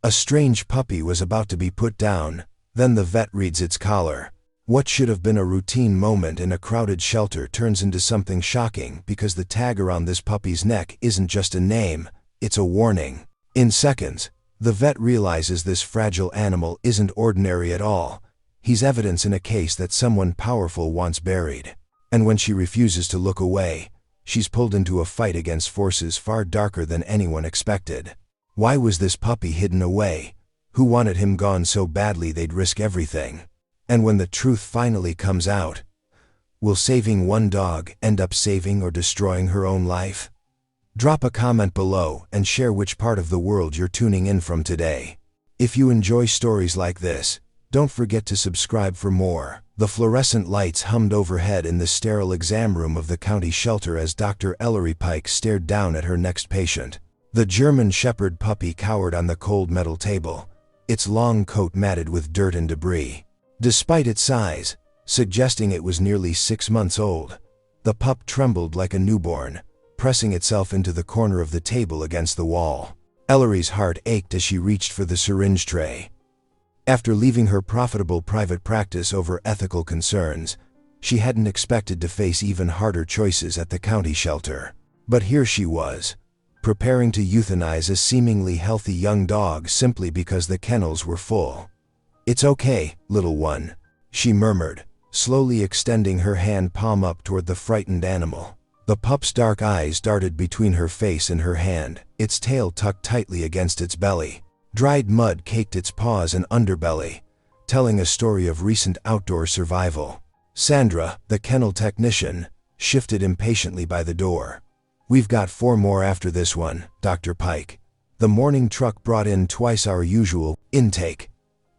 A strange puppy was about to be put down, then the vet reads its collar. What should have been a routine moment in a crowded shelter turns into something shocking because the tag around this puppy's neck isn't just a name, it's a warning. In seconds, the vet realizes this fragile animal isn't ordinary at all. He's evidence in a case that someone powerful once buried. And when she refuses to look away, she's pulled into a fight against forces far darker than anyone expected. Why was this puppy hidden away? Who wanted him gone so badly they'd risk everything? And when the truth finally comes out, will saving one dog end up saving or destroying her own life? Drop a comment below and share which part of the world you're tuning in from today. If you enjoy stories like this, don't forget to subscribe for more. The fluorescent lights hummed overhead in the sterile exam room of the county shelter as Dr. Ellery Pike stared down at her next patient. The German Shepherd puppy cowered on the cold metal table, its long coat matted with dirt and debris. Despite its size, suggesting it was nearly 6 months old, the pup trembled like a newborn, pressing itself into the corner of the table against the wall. Ellery's heart ached as she reached for the syringe tray. After leaving her profitable private practice over ethical concerns, she hadn't expected to face even harder choices at the county shelter. But here she was, preparing to euthanize a seemingly healthy young dog simply because the kennels were full. "It's okay, little one," she murmured, slowly extending her hand palm up toward the frightened animal. The pup's dark eyes darted between her face and her hand, its tail tucked tightly against its belly. Dried mud caked its paws and underbelly, telling a story of recent outdoor survival. Sandra, the kennel technician, shifted impatiently by the door. "We've got 4 more after this one, Dr. Pike." The morning truck brought in twice our usual intake.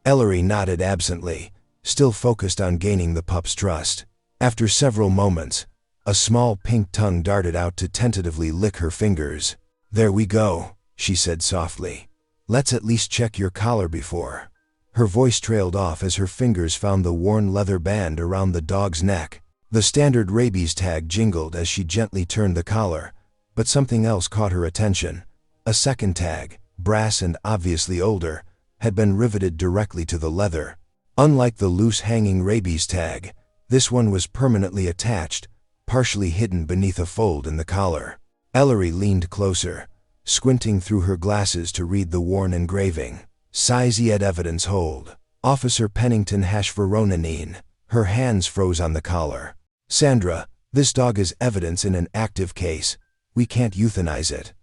Ellery nodded absently, still focused on gaining the pup's trust. After several moments, a small pink tongue darted out to tentatively lick her fingers. "There we go," she said softly. "Let's at least check your collar before." Her voice trailed off as her fingers found the worn leather band around the dog's neck. The standard rabies tag jingled as she gently turned the collar, but something else caught her attention. A second tag, brass and obviously older, had been riveted directly to the leather. Unlike the loose hanging rabies tag, this one was permanently attached, partially hidden beneath a fold in the collar. Ellery leaned closer, squinting through her glasses to read the worn engraving. "Size yet evidence hold. Officer Pennington Hashveronanine." Her hands froze on the collar. "Sandra, this dog is evidence in an active case. We can't euthanize it."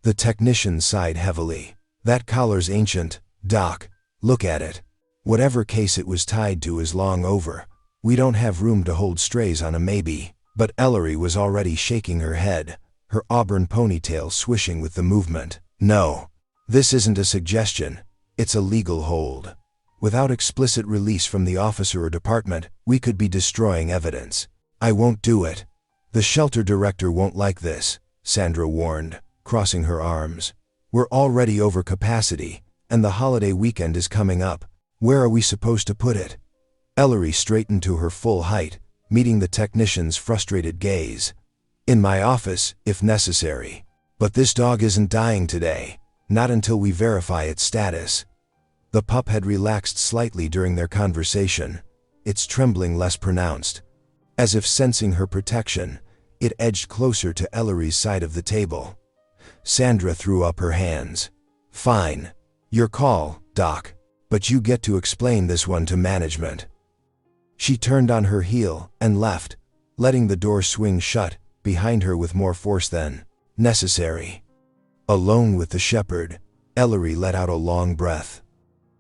The technician sighed heavily. "That collar's ancient, Doc. Look at it. Whatever case it was tied to is long over. We don't have room to hold strays on a maybe." But Ellery was already shaking her head, her auburn ponytail swishing with the movement. "No. This isn't a suggestion. It's a legal hold. Without explicit release from the officer or department, we could be destroying evidence." "I won't do it. The shelter director won't like this," Sandra warned, crossing her arms. "We're already over capacity, and the holiday weekend is coming up. Where are we supposed to put it?" Ellery straightened to her full height, meeting the technician's frustrated gaze. "In my office, if necessary. But this dog isn't dying today, not until we verify its status." The pup had relaxed slightly during their conversation, its trembling less pronounced. As if sensing her protection, it edged closer to Ellery's side of the table. Sandra threw up her hands. "Fine. Your call, Doc. But you get to explain this one to management." She turned on her heel and left, letting the door swing shut behind her with more force than necessary. Alone with the shepherd, Ellery let out a long breath.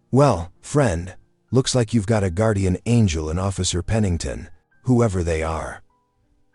"Well, friend, looks like you've got a guardian angel in Officer Pennington, whoever they are."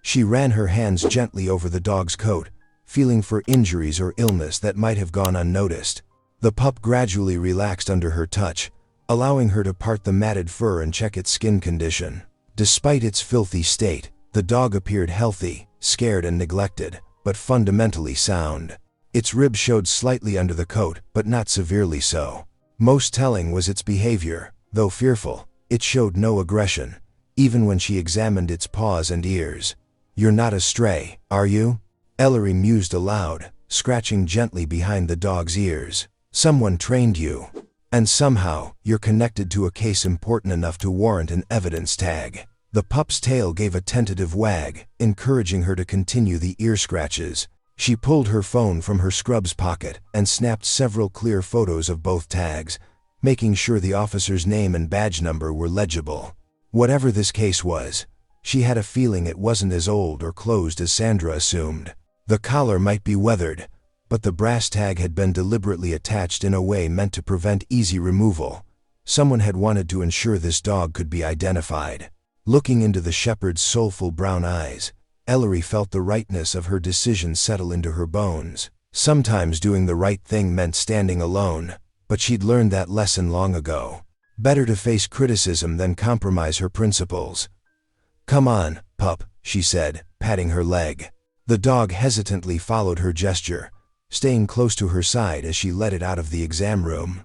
She ran her hands gently over the dog's coat, feeling for injuries or illness that might have gone unnoticed. The pup gradually relaxed under her touch, allowing her to part the matted fur and check its skin condition. Despite its filthy state, the dog appeared healthy, scared and neglected, but fundamentally sound. Its ribs showed slightly under the coat, but not severely so. Most telling was its behavior. Though fearful, it showed no aggression, even when she examined its paws and ears. "You're not a stray, are you?" Ellery mused aloud, scratching gently behind the dog's ears. Someone trained you. And somehow, you're connected to a case important enough to warrant an evidence tag. The pup's tail gave a tentative wag, encouraging her to continue the ear scratches. She pulled her phone from her scrubs pocket and snapped several clear photos of both tags, making sure the officer's name and badge number were legible. Whatever this case was, she had a feeling it wasn't as old or closed as Sandra assumed. The collar might be weathered, but the brass tag had been deliberately attached in a way meant to prevent easy removal. Someone had wanted to ensure this dog could be identified. Looking into the shepherd's soulful brown eyes, Ellery felt the rightness of her decision settle into her bones. Sometimes doing the right thing meant standing alone, but she'd learned that lesson long ago. Better to face criticism than compromise her principles. "Come on, pup," she said, patting her leg. The dog hesitantly followed her gesture, staying close to her side as she led it out of the exam room.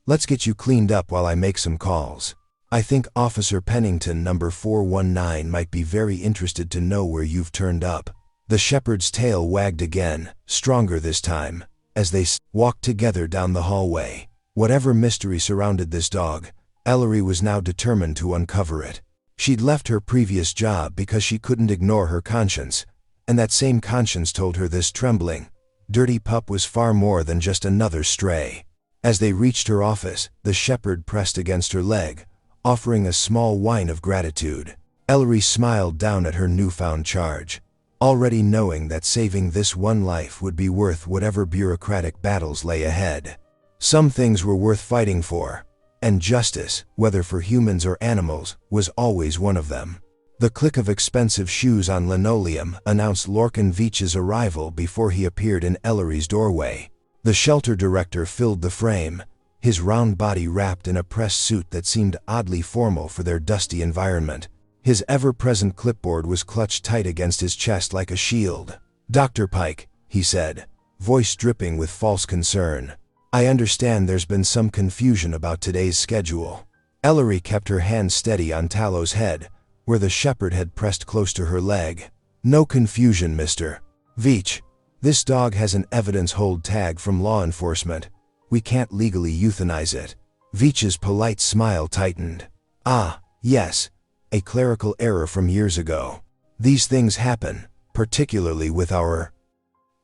"Let's get you cleaned up while I make some calls. I think Officer Pennington number 419 might be very interested to know where you've turned up." The shepherd's tail wagged again, stronger this time, as they walked together down the hallway. Whatever mystery surrounded this dog, Ellery was now determined to uncover it. She'd left her previous job because she couldn't ignore her conscience, and that same conscience told her this trembling, dirty pup was far more than just another stray. As they reached her office, the shepherd pressed against her leg, offering a small whine of gratitude. Ellery smiled down at her newfound charge, already knowing that saving this one life would be worth whatever bureaucratic battles lay ahead. Some things were worth fighting for, and justice, whether for humans or animals, was always one of them. The click of expensive shoes on linoleum announced Lorcan Veach's arrival before he appeared in Ellery's doorway. The shelter director filled the frame, his round body wrapped in a pressed suit that seemed oddly formal for their dusty environment. His ever-present clipboard was clutched tight against his chest like a shield. "Dr. Pike," he said, voice dripping with false concern, "I understand there's been some confusion about today's schedule." Ellery kept her hand steady on Tallow's head, where the shepherd had pressed close to her leg. "No confusion, Mr. Veach. This dog has an evidence hold tag from law enforcement. We can't legally euthanize it." Veach's polite smile tightened. "Ah, yes, a clerical error from years ago. These things happen, particularly with our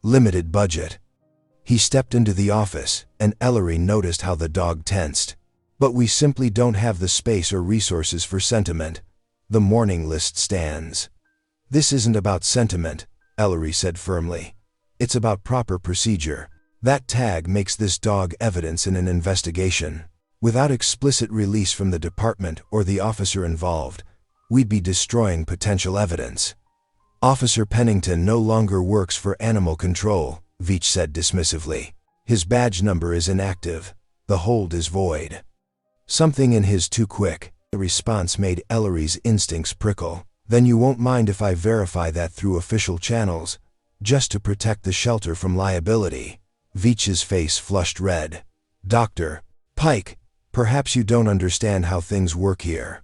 limited budget." He stepped into the office, and Ellery noticed how the dog tensed. "But we simply don't have the space or resources for sentiment. The mourning list stands." "This isn't about sentiment," Ellery said firmly. "It's about proper procedure. That tag makes this dog evidence in an investigation. Without explicit release from the department or the officer involved, we'd be destroying potential evidence." "Officer Pennington no longer works for animal control," Veach said dismissively. "His badge number is inactive. The hold is void." Something in his too quick response made Ellery's instincts prickle. "Then you won't mind if I verify that through official channels, just to protect the shelter from liability?" Veach's face flushed red. "Dr. Pike, perhaps you don't understand how things work here.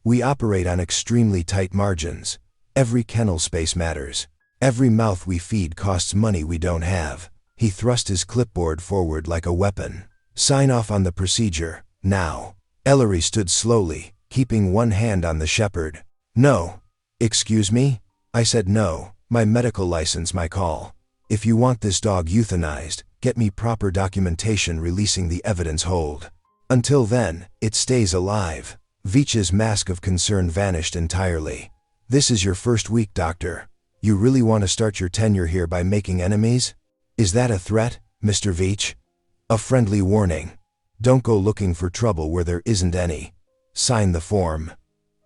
We operate on extremely tight margins. Every kennel space matters. Every mouth we feed costs money we don't have." He thrust his clipboard forward like a weapon. "Sign off on the procedure, now." Ellery stood slowly, keeping one hand on the shepherd. "No." "Excuse me?" I said no. "My medical license, my call. If you want this dog euthanized, get me proper documentation releasing the evidence hold. Until then, it stays alive." Veach's mask of concern vanished entirely. "This is your first week, doctor. You really want to start your tenure here by making enemies? Is that a threat, Mr. Veach?" "A friendly warning. Don't go looking for trouble where there isn't any. Sign the form."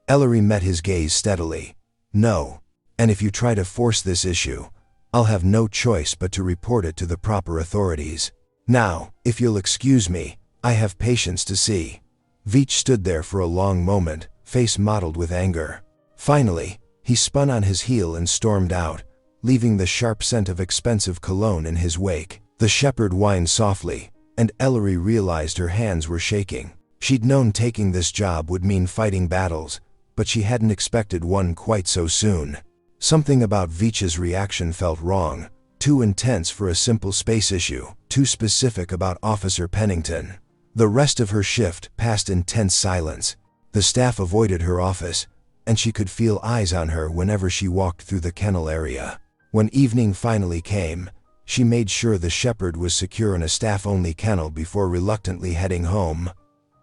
Ellery met his gaze steadily. "No. And if you try to force this issue, I'll have no choice but to report it to the proper authorities. Now, if you'll excuse me, I have patients to see." Veach stood there for a long moment, face mottled with anger. Finally, he spun on his heel and stormed out, leaving the sharp scent of expensive cologne in his wake. The shepherd whined softly, and Ellery realized her hands were shaking. She'd known taking this job would mean fighting battles, but she hadn't expected one quite so soon. Something about Veach's reaction felt wrong, Too intense for a simple space issue, too specific about Officer Pennington. The rest of her shift passed in tense silence. The staff avoided her office, and she could feel eyes on her whenever she walked through the kennel area. When evening finally came, she made sure the shepherd was secure in a staff-only kennel before reluctantly heading home.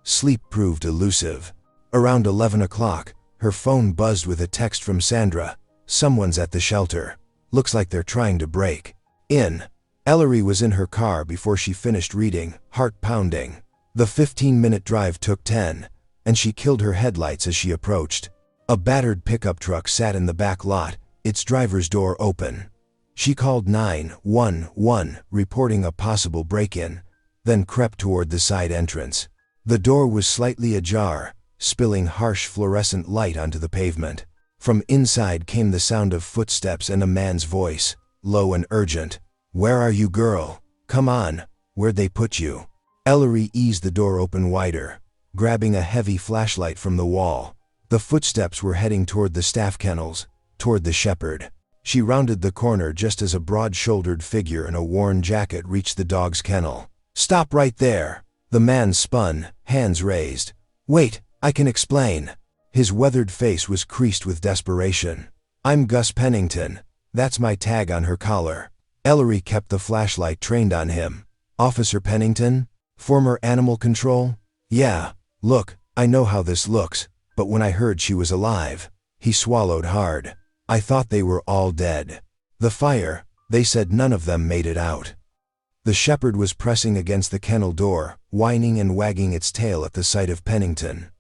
Sleep proved elusive. Around 11 o'clock, her phone buzzed with a text from Sandra. "Someone's at the shelter. Looks like they're trying to break in." Ellery was in her car before she finished reading, heart pounding. The 15-minute drive took 10, and she killed her headlights as she approached. A battered pickup truck sat in the back lot, its driver's door open. She called 911, reporting a possible break-in, then crept toward the side entrance. The door was slightly ajar, spilling harsh fluorescent light onto the pavement. From inside came the sound of footsteps and a man's voice, low and urgent. "Where are you, girl? Come on, where'd they put you?" Ellery eased the door open wider, grabbing a heavy flashlight from the wall. The footsteps were heading toward the staff kennels, toward the shepherd. She rounded the corner just as a broad-shouldered figure in a worn jacket reached the dog's kennel. "Stop right there!" The man spun, hands raised. "Wait, I can explain." His weathered face was creased with desperation. "I'm Gus Pennington. That's my tag on her collar." Ellery kept the flashlight trained on him. "Officer Pennington? Former animal control?" "Yeah. Look, I know how this looks, but when I heard she was alive..." He swallowed hard. "I thought they were all dead. The fire, they said none of them made it out." The shepherd was pressing against the kennel door, whining and wagging its tail at the sight of Pennington.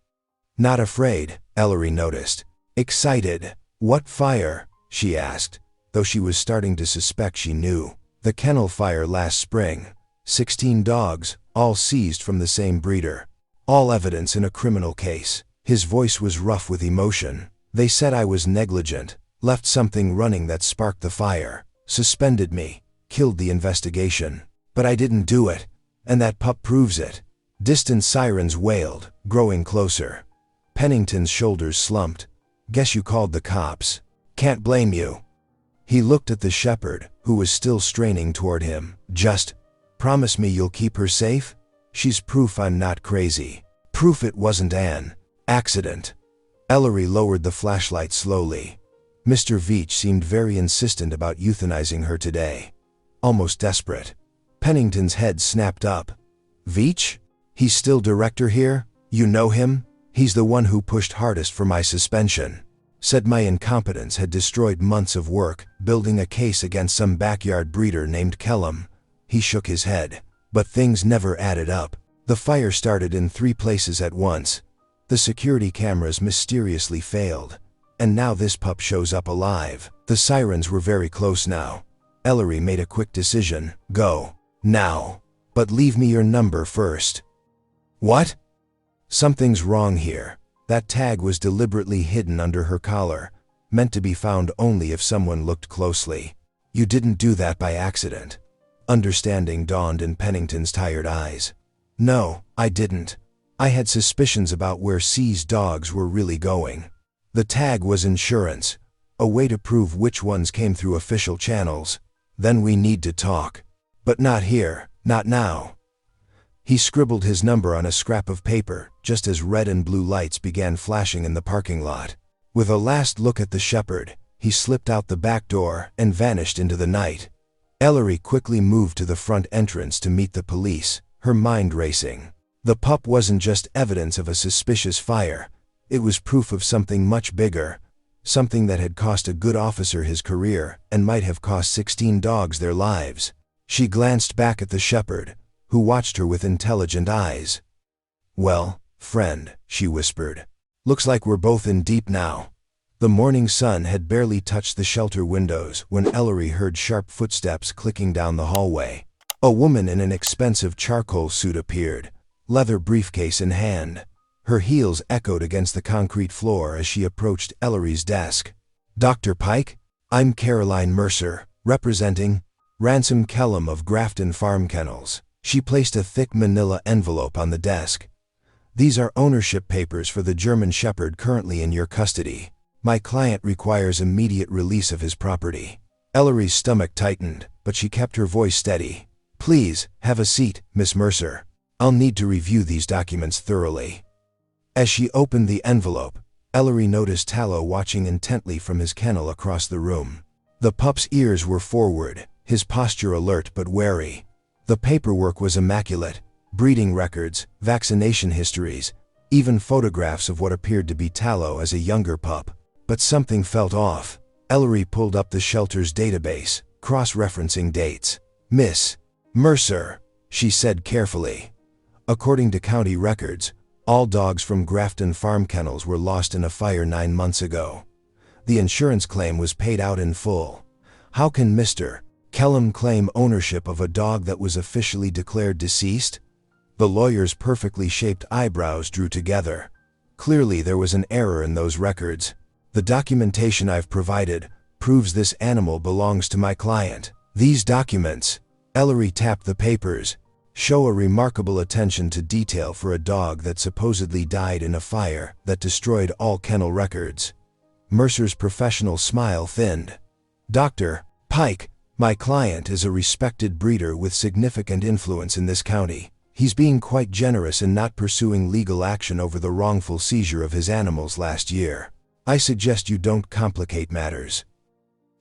Not afraid, Ellery noticed. Excited. "What fire?" she asked, though she was starting to suspect she knew. "The kennel fire last spring. 16 dogs, all seized from the same breeder. All evidence in a criminal case." His voice was rough with emotion. "They said I was negligent, left something running that sparked the fire, suspended me, killed the investigation. But I didn't do it, and that pup proves it." Distant sirens wailed, growing closer. Pennington's shoulders slumped. "Guess you called the cops. Can't blame you." He looked at the shepherd, who was still straining toward him. "Just promise me you'll keep her safe? She's proof I'm not crazy. Proof it wasn't an accident." Ellery lowered the flashlight slowly. Mr. Veach seemed very insistent about euthanizing her today. Almost desperate. Pennington's head snapped up. "Veach? He's still director here? You know him? He's the one who pushed hardest for my suspension. Said my incompetence had destroyed months of work, building a case against some backyard breeder named Kellum." He shook his head. "But things never added up. The fire started in 3 places at once. The security cameras mysteriously failed. And now this pup shows up alive." The sirens were very close now. Ellery made a quick decision. "Go. Now. But leave me your number first." "What?" "Something's wrong here. That tag was deliberately hidden under her collar, meant to be found only if someone looked closely. You didn't do that by accident." Understanding dawned in Pennington's tired eyes. "No, I didn't. I had suspicions about where seized dogs were really going. The tag was insurance, a way to prove which ones came through official channels. Then we need to talk. But not here, not now." He scribbled his number on a scrap of paper just as red and blue lights began flashing in the parking lot. With a last look at the shepherd, he slipped out the back door and vanished into the night. Ellery quickly moved to the front entrance to meet the police, her mind racing. The pup wasn't just evidence of a suspicious fire. It was proof of something much bigger, something that had cost a good officer his career and might have cost 16 dogs their lives. She glanced back at the shepherd, who watched her with intelligent eyes. "Well, friend," she whispered. "Looks like we're both in deep now." The morning sun had barely touched the shelter windows when Ellery heard sharp footsteps clicking down the hallway. A woman in an expensive charcoal suit appeared, leather briefcase in hand. Her heels echoed against the concrete floor as she approached Ellery's desk. "Dr. Pike? I'm Caroline Mercer, representing Ransom Kellum of Grafton Farm Kennels." She placed a thick manila envelope on the desk. "These are ownership papers for the German Shepherd currently in your custody. My client requires immediate release of his property." Ellery's stomach tightened, but she kept her voice steady. "Please, have a seat, Miss Mercer. I'll need to review these documents thoroughly." As she opened the envelope, Ellery noticed Tallow watching intently from his kennel across the room. The pup's ears were forward, his posture alert but wary. The paperwork was immaculate: breeding records, vaccination histories, even photographs of what appeared to be Tallow as a younger pup. But something felt off. Ellery pulled up the shelter's database, cross-referencing dates. "Miss Mercer," she said carefully. "According to county records, all dogs from Grafton Farm kennels were lost in a fire 9 months ago. The insurance claim was paid out in full. How can Mr. Kellum claim ownership of a dog that was officially declared deceased?" The lawyer's perfectly shaped eyebrows drew together. Clearly there was an error in those records. "The documentation I've provided proves this animal belongs to my client. These documents," Ellery tapped the papers, "show a remarkable attention to detail for a dog that supposedly died in a fire that destroyed all kennel records." Mercer's professional smile thinned. "Dr. Pike, my client is a respected breeder with significant influence in this county. He's being quite generous in not pursuing legal action over the wrongful seizure of his animals last year. I suggest you don't complicate matters."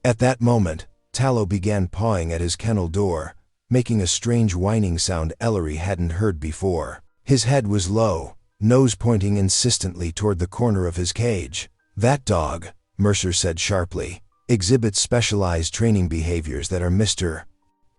At that moment, Tallow began pawing at his kennel door, making a strange whining sound Ellery hadn't heard before. His head was low, nose pointing insistently toward the corner of his cage. "That dog," Mercer said sharply, "exhibits specialized training behaviors that are Mr.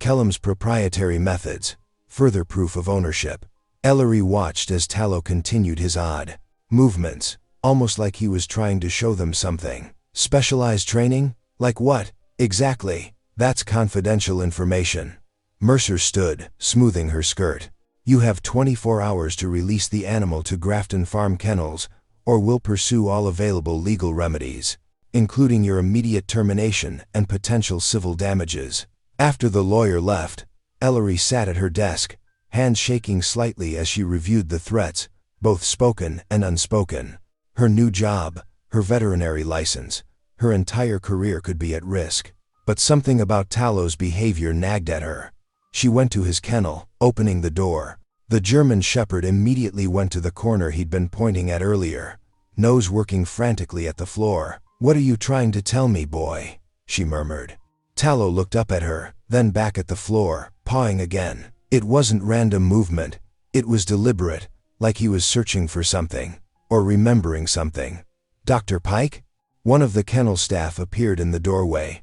Kellum's proprietary methods. Further proof of ownership." Ellery watched as Tallow continued his odd movements, almost like he was trying to show them something. "Specialized training? Like what, exactly?" "That's confidential information." Mercer stood, smoothing her skirt. "You have 24 hours to release the animal to Grafton Farm Kennels, or we'll pursue all available legal remedies, including your immediate termination and potential civil damages." After the lawyer left, Ellery sat at her desk, hands shaking slightly as she reviewed the threats, both spoken and unspoken. Her new job, her veterinary license, her entire career could be at risk. But something about Tallow's behavior nagged at her. She went to his kennel, opening the door. The German Shepherd immediately went to the corner he'd been pointing at earlier, nose working frantically at the floor. "What are you trying to tell me, boy?" she murmured. Tallow looked up at her, then back at the floor, pawing again. It wasn't random movement. It was deliberate, like he was searching for something, or remembering something. "Dr. Pike?" One of the kennel staff appeared in the doorway.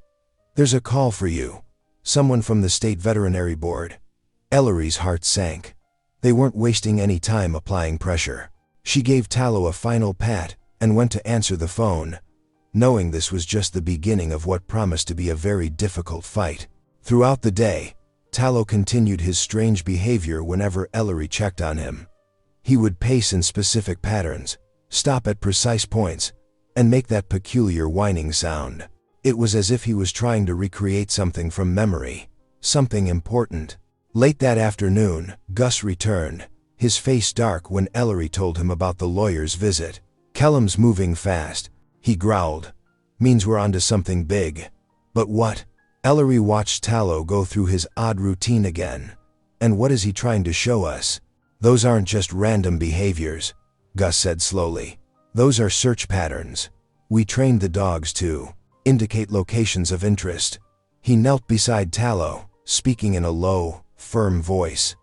"There's a call for you. Someone from the State Veterinary Board." Ellery's heart sank. They weren't wasting any time applying pressure. She gave Tallow a final pat and went to answer the phone, knowing this was just the beginning of what promised to be a very difficult fight. Throughout the day, Tallow continued his strange behavior whenever Ellery checked on him. He would pace in specific patterns, stop at precise points, and make that peculiar whining sound. It was as if he was trying to recreate something from memory, something important. Late that afternoon, Gus returned, his face dark when Ellery told him about the lawyer's visit. "Kellum's moving fast," he growled. "Means we're onto something big." "But what?" Ellery watched Tallow go through his odd routine again. "And what is he trying to show us?" "Those aren't just random behaviors," Gus said slowly. "Those are search patterns. We trained the dogs to indicate locations of interest." He knelt beside Tallow, speaking in a low, firm voice.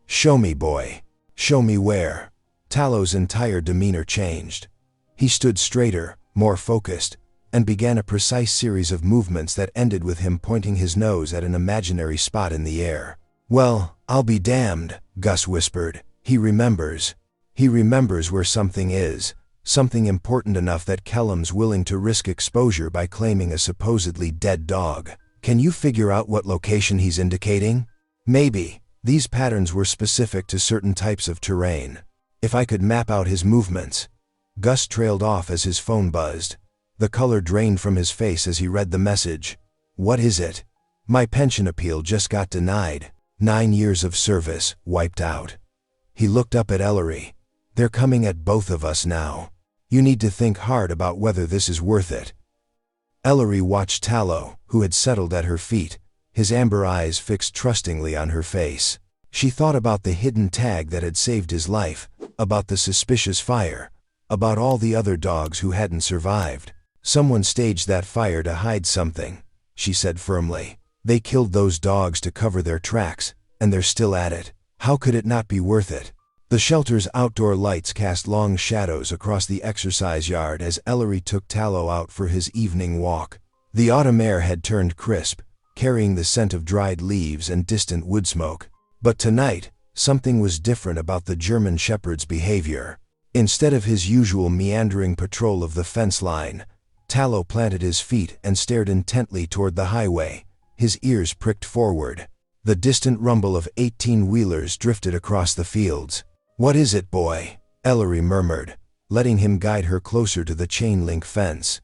"Show me, boy. Show me where." Tallow's entire demeanor changed. He stood straighter, more focused, and began a precise series of movements that ended with him pointing his nose at an imaginary spot in the air. "Well, I'll be damned," Gus whispered. He remembers. He remembers where something is, something important enough that Kellum's willing to risk exposure by claiming a supposedly dead dog. Can you figure out what location he's indicating?" "Maybe. These patterns were specific to certain types of terrain. If I could map out his movements." Gus trailed off as his phone buzzed. The color drained from his face as he read the message. "What is it?" "My pension appeal just got denied. 9 years of service, wiped out." He looked up at Ellery. "They're coming at both of us now. You need to think hard about whether this is worth it." Ellery watched Tallow, who had settled at her feet, his amber eyes fixed trustingly on her face. She thought about the hidden tag that had saved his life, about the suspicious fire, about all the other dogs who hadn't survived. "Someone staged that fire to hide something," she said firmly. "They killed those dogs to cover their tracks, and they're still at it. How could it not be worth it?" The shelter's outdoor lights cast long shadows across the exercise yard as Ellery took Tallow out for his evening walk. The autumn air had turned crisp, carrying the scent of dried leaves and distant wood smoke. But tonight, something was different about the German shepherd's behavior. Instead of his usual meandering patrol of the fence line, Tallow planted his feet and stared intently toward the highway, his ears pricked forward. The distant rumble of 18-wheelers drifted across the fields. "What is it, boy?" Ellery murmured, letting him guide her closer to the chain-link fence.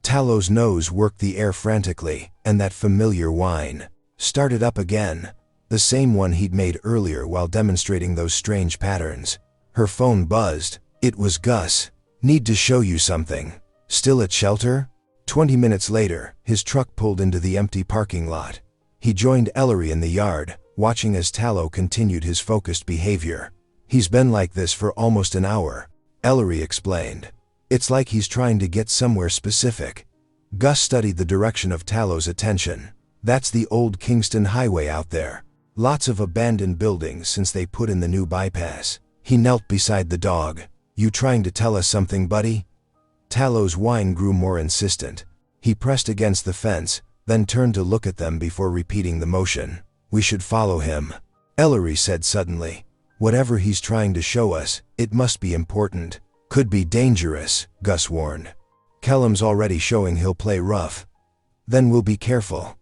Tallow's nose worked the air frantically, and that familiar whine started up again, the same one he'd made earlier while demonstrating those strange patterns. Her phone buzzed. It was Gus. "Need to show you something. Still at shelter?" 20 minutes later, his truck pulled into the empty parking lot. He joined Ellery in the yard, watching as Tallow continued his focused behavior. "He's been like this for almost an hour," Ellery explained. "It's like he's trying to get somewhere specific." Gus studied the direction of Tallow's attention. "That's the old Kingston Highway out there. Lots of abandoned buildings since they put in the new bypass." He knelt beside the dog. "You trying to tell us something, buddy?" Tallow's whine grew more insistent. He pressed against the fence, then turned to look at them before repeating the motion. "We should follow him," Ellery said suddenly. "Whatever he's trying to show us, it must be important." "Could be dangerous," Gus warned. "Kellum's already showing he'll play rough." "Then we'll be careful."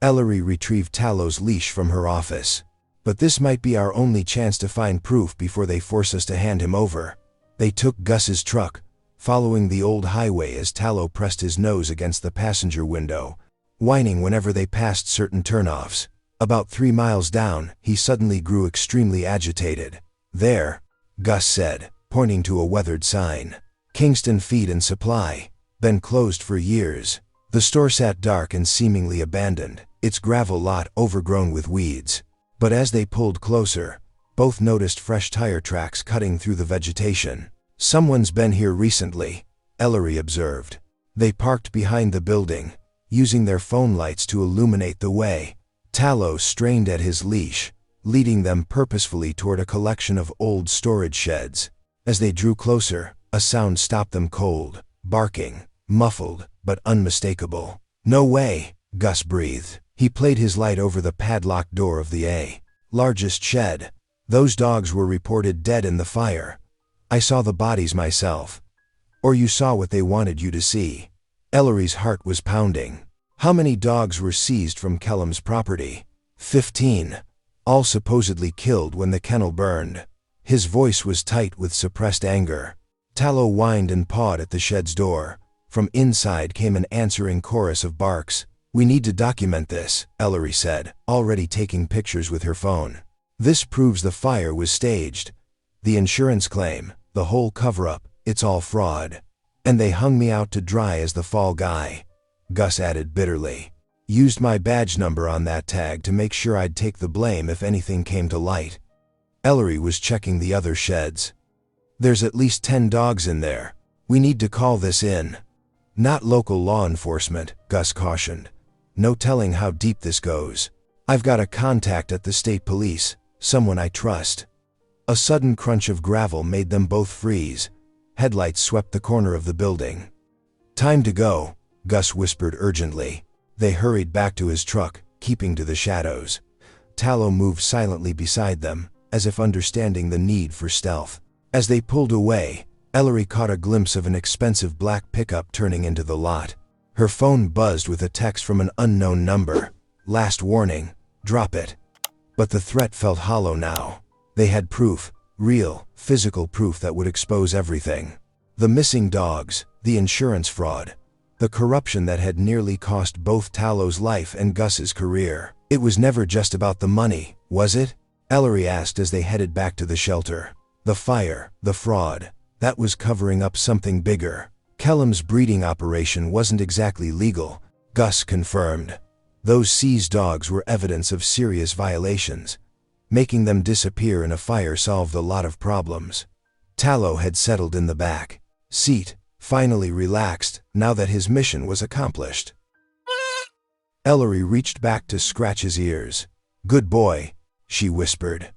Ellery retrieved Tallow's leash from her office. "But this might be our only chance to find proof before they force us to hand him over." They took Gus's truck, following the old highway as Tallow pressed his nose against the passenger window, whining whenever they passed certain turnoffs. About 3 miles down, he suddenly grew extremely agitated. "There," Gus said, pointing to a weathered sign. "Kingston Feed and Supply. Been closed for years." The store sat dark and seemingly abandoned, its gravel lot overgrown with weeds. But as they pulled closer, both noticed fresh tire tracks cutting through the vegetation. "Someone's been here recently," Ellery observed. They parked behind the building, using their phone lights to illuminate the way. Tallow strained at his leash, leading them purposefully toward a collection of old storage sheds. As they drew closer, a sound stopped them cold, barking, muffled, but unmistakable. "No way," Gus breathed. He played his light over the padlocked door of the largest shed. "Those dogs were reported dead in the fire. I saw the bodies myself." "Or you saw what they wanted you to see." Ellery's heart was pounding. "How many dogs were seized from Kellum's property?" 15. All supposedly killed when the kennel burned. His voice was tight with suppressed anger. Tallow whined and pawed at the shed's door. From inside came an answering chorus of barks. "We need to document this," Ellery said, already taking pictures with her phone. "This proves the fire was staged. The insurance claim, the whole cover-up, it's all fraud. And they hung me out to dry as the fall guy," Gus added bitterly. "Used my badge number on that tag to make sure I'd take the blame if anything came to light." Ellery was checking the other sheds. "There's at least 10 dogs in there. We need to call this in." "Not local law enforcement," Gus cautioned. "No telling how deep this goes. I've got a contact at the state police, someone I trust." A sudden crunch of gravel made them both freeze. Headlights swept the corner of the building. "Time to go," Gus whispered urgently. They hurried back to his truck, keeping to the shadows. Tallow moved silently beside them, as if understanding the need for stealth. As they pulled away, Ellery caught a glimpse of an expensive black pickup turning into the lot. Her phone buzzed with a text from an unknown number. "Last warning, drop it." But the threat felt hollow now. They had proof, real, physical proof that would expose everything. The missing dogs, the insurance fraud, the corruption that had nearly cost both Tallow's life and Gus's career. It was never just about the money, was it? Ellery asked as they headed back to the shelter. The fire, the fraud, that was covering up something bigger. Kellum's breeding operation wasn't exactly legal, Gus confirmed. Those seized dogs were evidence of serious violations. Making them disappear in a fire solved a lot of problems. Tallow had settled in the back seat, finally relaxed now that his mission was accomplished. Ellery reached back to scratch his ears. "Good boy," she whispered.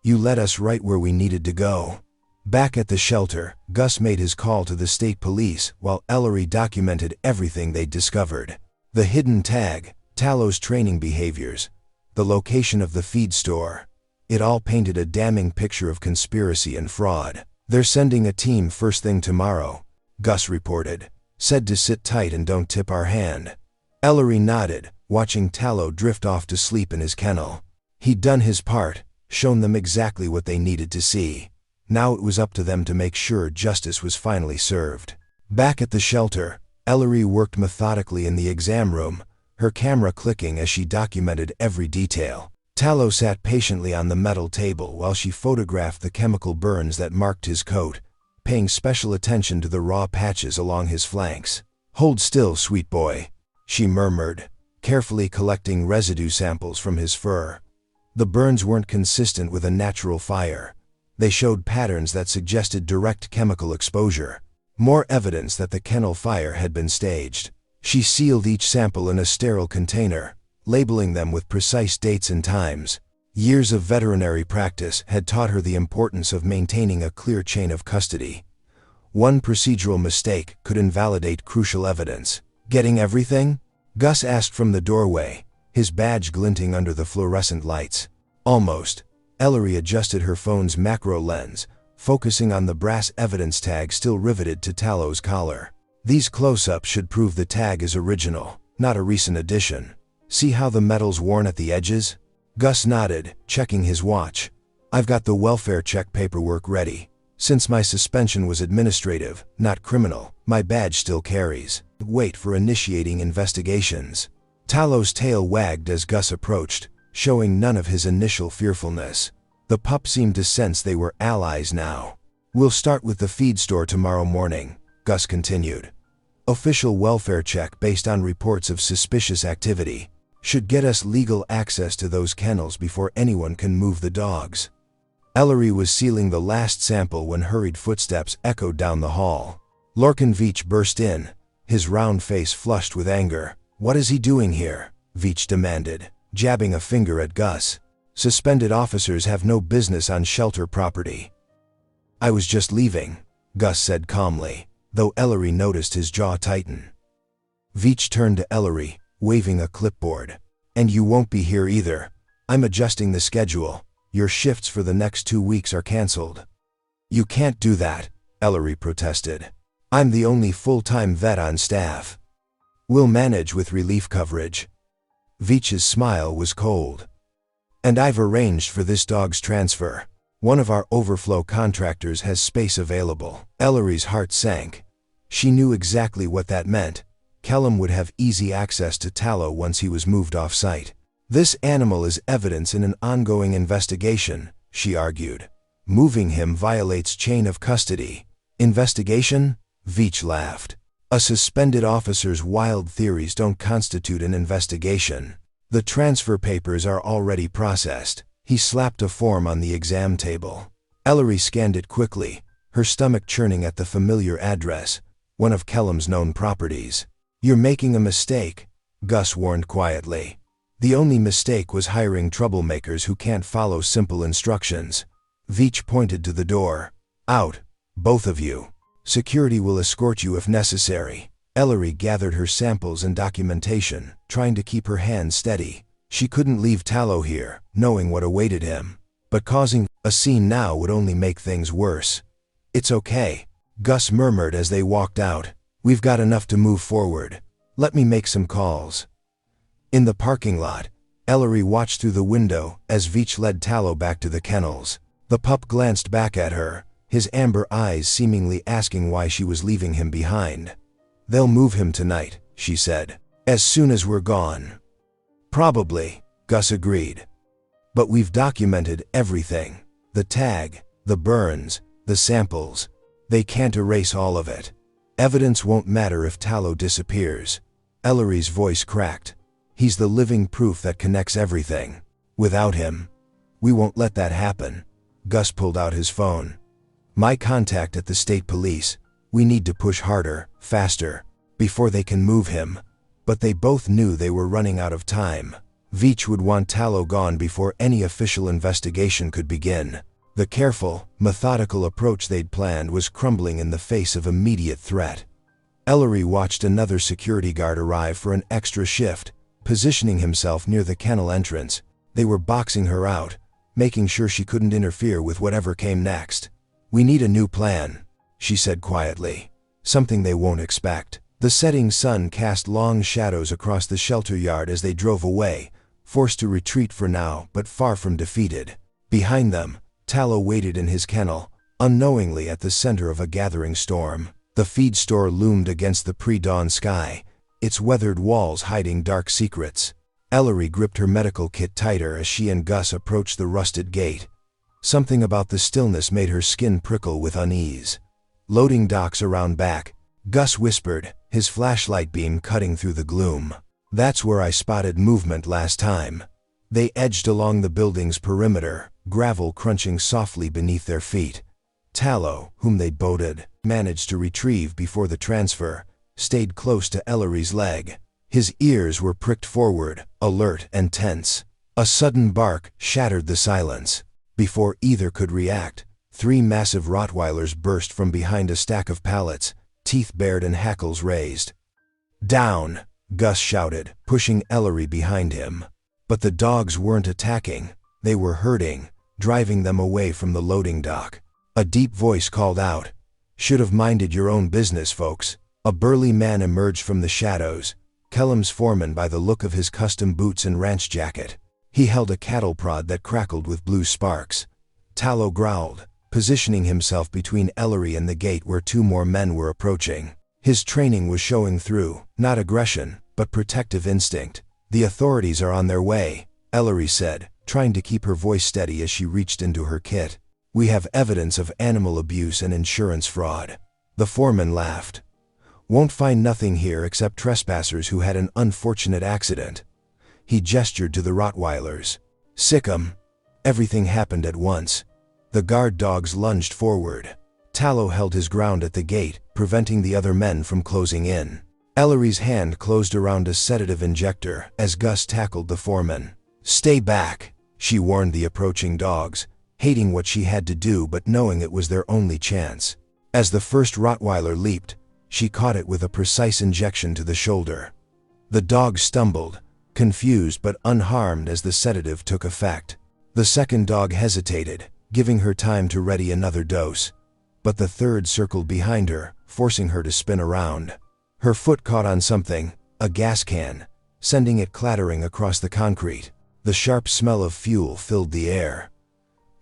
"You led us right where we needed to go." Back at the shelter, Gus made his call to the state police while Ellery documented everything they'd discovered. The hidden tag, Tallow's training behaviors, the location of the feed store. It all painted a damning picture of conspiracy and fraud. "They're sending a team first thing tomorrow," Gus reported. "Said to sit tight and don't tip our hand." Ellery nodded, watching Tallow drift off to sleep in his kennel. He'd done his part, shown them exactly what they needed to see. Now it was up to them to make sure justice was finally served. Back at the shelter, Ellery worked methodically in the exam room, her camera clicking as she documented every detail. Tallow sat patiently on the metal table while she photographed the chemical burns that marked his coat, paying special attention to the raw patches along his flanks. "Hold still, sweet boy," she murmured, carefully collecting residue samples from his fur. The burns weren't consistent with a natural fire. They showed patterns that suggested direct chemical exposure. More evidence that the kennel fire had been staged. She sealed each sample in a sterile container, labeling them with precise dates and times. Years of veterinary practice had taught her the importance of maintaining a clear chain of custody. One procedural mistake could invalidate crucial evidence. "Getting everything?" Gus asked from the doorway, his badge glinting under the fluorescent lights. "Almost." Ellery adjusted her phone's macro lens, focusing on the brass evidence tag still riveted to Tallow's collar. "These close-ups should prove the tag is original, not a recent addition. See how the metal's worn at the edges?" Gus nodded, checking his watch. "I've got the welfare check paperwork ready. Since my suspension was administrative, not criminal, my badge still carries. Wait for initiating investigations." Tallow's tail wagged as Gus approached, showing none of his initial fearfulness. The pup seemed to sense they were allies now. "We'll start with the feed store tomorrow morning," Gus continued. "Official welfare check based on reports of suspicious activity. Should get us legal access to those kennels before anyone can move the dogs." Ellery was sealing the last sample when hurried footsteps echoed down the hall. Lorcan Veach burst in, his round face flushed with anger. "What is he doing here?" Veach demanded, jabbing a finger at Gus. "Suspended officers have no business on shelter property." "I was just leaving," Gus said calmly, though Ellery noticed his jaw tighten. Veach turned to Ellery, waving a clipboard. "And you won't be here either. I'm adjusting the schedule. Your shifts for the next 2 weeks are canceled." "You can't do that," Ellery protested. "I'm the only full-time vet on staff. We'll manage with relief coverage." Veach's smile was cold. "And I've arranged for this dog's transfer. One of our overflow contractors has space available." Ellery's heart sank. She knew exactly what that meant. Kellum would have easy access to Tallow once he was moved off-site. "This animal is evidence in an ongoing investigation," she argued. "Moving him violates chain of custody." "Investigation?" Veach laughed. "A suspended officer's wild theories don't constitute an investigation. The transfer papers are already processed." He slapped a form on the exam table. Ellery scanned it quickly, her stomach churning at the familiar address, one of Kellum's known properties. "You're making a mistake," Gus warned quietly. "The only mistake was hiring troublemakers who can't follow simple instructions." Veach pointed to the door. "Out, both of you. Security will escort you if necessary." Ellery gathered her samples and documentation, trying to keep her hands steady. She couldn't leave Tallow here, knowing what awaited him. But causing a scene now would only make things worse. "It's okay," Gus murmured as they walked out. "We've got enough to move forward. Let me make some calls." In the parking lot, Ellery watched through the window as Veach led Tallow back to the kennels. The pup glanced back at her, his amber eyes seemingly asking why she was leaving him behind. "They'll move him tonight," she said, "as soon as we're gone." "Probably," Gus agreed. "But we've documented everything. The tag, the burns, the samples. They can't erase all of it." Evidence won't matter if Tallow disappears. Ellery's voice cracked. He's the living proof that connects everything. Without him, we won't let that happen. Gus pulled out his phone. My contact at the state police. We need to push harder, faster, before they can move him. But they both knew they were running out of time. Veach would want Tallow gone before any official investigation could begin. The careful, methodical approach they'd planned was crumbling in the face of immediate threat. Ellery watched another security guard arrive for an extra shift, positioning himself near the kennel entrance. They were boxing her out, making sure she couldn't interfere with whatever came next. We need a new plan, she said quietly. Something they won't expect. The setting sun cast long shadows across the shelter yard as they drove away, forced to retreat for now, but far from defeated. Behind them, Tallow waited in his kennel, unknowingly at the center of a gathering storm. The feed store loomed against the pre-dawn sky, its weathered walls hiding dark secrets. Ellery gripped her medical kit tighter as she and Gus approached the rusted gate. Something about the stillness made her skin prickle with unease. Loading docks around back, Gus whispered, his flashlight beam cutting through the gloom. That's where I spotted movement last time. They edged along the building's perimeter, gravel crunching softly beneath their feet. Tallow, whom they'd boated, managed to retrieve before the transfer, stayed close to Ellery's leg. His ears were pricked forward, alert and tense. A sudden bark shattered the silence. Before either could react, 3 massive Rottweilers burst from behind a stack of pallets, teeth bared and hackles raised. Down! Gus shouted, pushing Ellery behind him. But the dogs weren't attacking. They were herding, driving them away from the loading dock. A deep voice called out, "Should have minded your own business, folks." A burly man emerged from the shadows, Kellum's foreman by the look of his custom boots and ranch jacket. He held a cattle prod that crackled with blue sparks. Tallow growled, positioning himself between Ellery and the gate where 2 more men were approaching. His training was showing through, not aggression, but protective instinct. "The authorities are on their way," Ellery said, trying to keep her voice steady as she reached into her kit. "We have evidence of animal abuse and insurance fraud." The foreman laughed. "Won't find nothing here except trespassers who had an unfortunate accident." He gestured to the Rottweilers. "Sick 'em." Everything happened at once. The guard dogs lunged forward. Tallow held his ground at the gate, preventing the other men from closing in. Ellery's hand closed around a sedative injector as Gus tackled the foreman. "Stay back," she warned the approaching dogs, hating what she had to do but knowing it was their only chance. As the first Rottweiler leaped, she caught it with a precise injection to the shoulder. The dog stumbled, confused but unharmed as the sedative took effect. The second dog hesitated, giving her time to ready another dose. But the third circled behind her, forcing her to spin around. Her foot caught on something, a gas can, sending it clattering across the concrete. The sharp smell of fuel filled the air.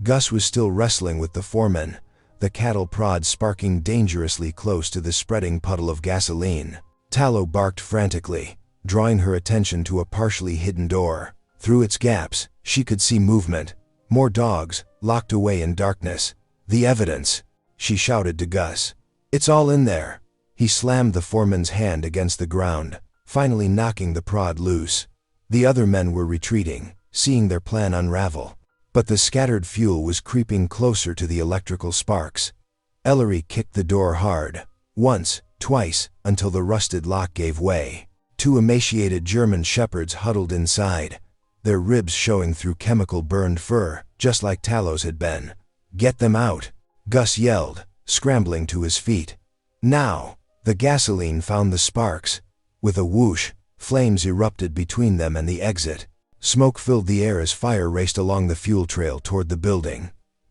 Gus was still wrestling with the foreman, the cattle prod sparking dangerously close to the spreading puddle of gasoline. Tallow barked frantically, drawing her attention to a partially hidden door. Through its gaps, she could see movement. More dogs, locked away in darkness. "The evidence," she shouted to Gus. "It's all in there." He slammed the foreman's hand against the ground, finally knocking the prod loose. The other men were retreating, seeing their plan unravel. But the scattered fuel was creeping closer to the electrical sparks. Ellery kicked the door hard, once, twice, until the rusted lock gave way. 2 emaciated German shepherds huddled inside, their ribs showing through chemical-burned fur, just like Tallow's had been. "Get them out," Gus yelled, scrambling to his feet. Now, the gasoline found the sparks. With a whoosh, flames erupted between them and the exit. Smoke filled the air as fire raced along the fuel trail toward the building.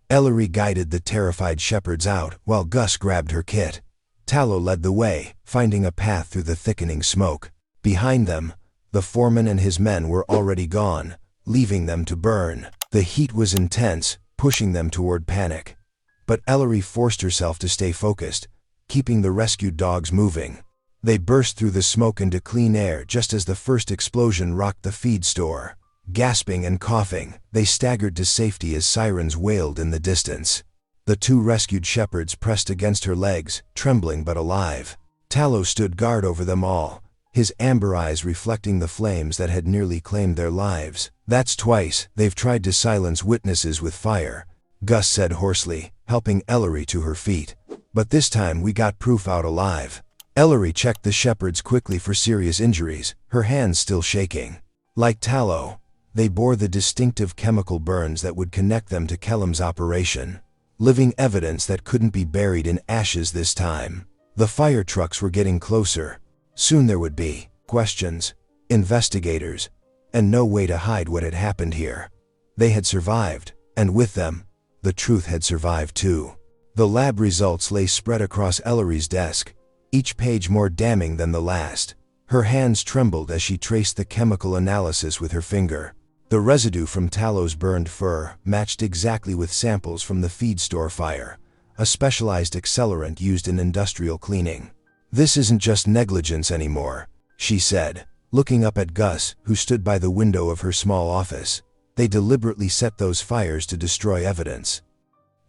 Ellery guided the terrified shepherds out while Gus grabbed her kit. Tallow led the way, finding a path through the thickening smoke. Behind them, the foreman and his men were already gone, leaving them to burn. The heat was intense, pushing them toward panic. But Ellery forced herself to stay focused, keeping the rescued dogs moving. They burst through the smoke into clean air just as the first explosion rocked the feed store. Gasping and coughing, they staggered to safety as sirens wailed in the distance. The 2 rescued shepherds pressed against her legs, trembling but alive. Tallow stood guard over them all, his amber eyes reflecting the flames that had nearly claimed their lives. "That's twice they've tried to silence witnesses with fire," Gus said hoarsely, helping Ellery to her feet. "But this time we got proof out alive." Ellery checked the shepherds quickly for serious injuries, her hands still shaking. Like Tallow, they bore the distinctive chemical burns that would connect them to Kellum's operation. Living evidence that couldn't be buried in ashes this time. The fire trucks were getting closer. Soon there would be questions, investigators, and no way to hide what had happened here. They had survived, and with them, the truth had survived too. The lab results lay spread across Ellery's desk, each page more damning than the last. Her hands trembled as she traced the chemical analysis with her finger. The residue from Tallow's burned fur matched exactly with samples from the feed store fire, a specialized accelerant used in industrial cleaning. "This isn't just negligence anymore," she said, looking up at Gus, who stood by the window of her small office. "They deliberately set those fires to destroy evidence."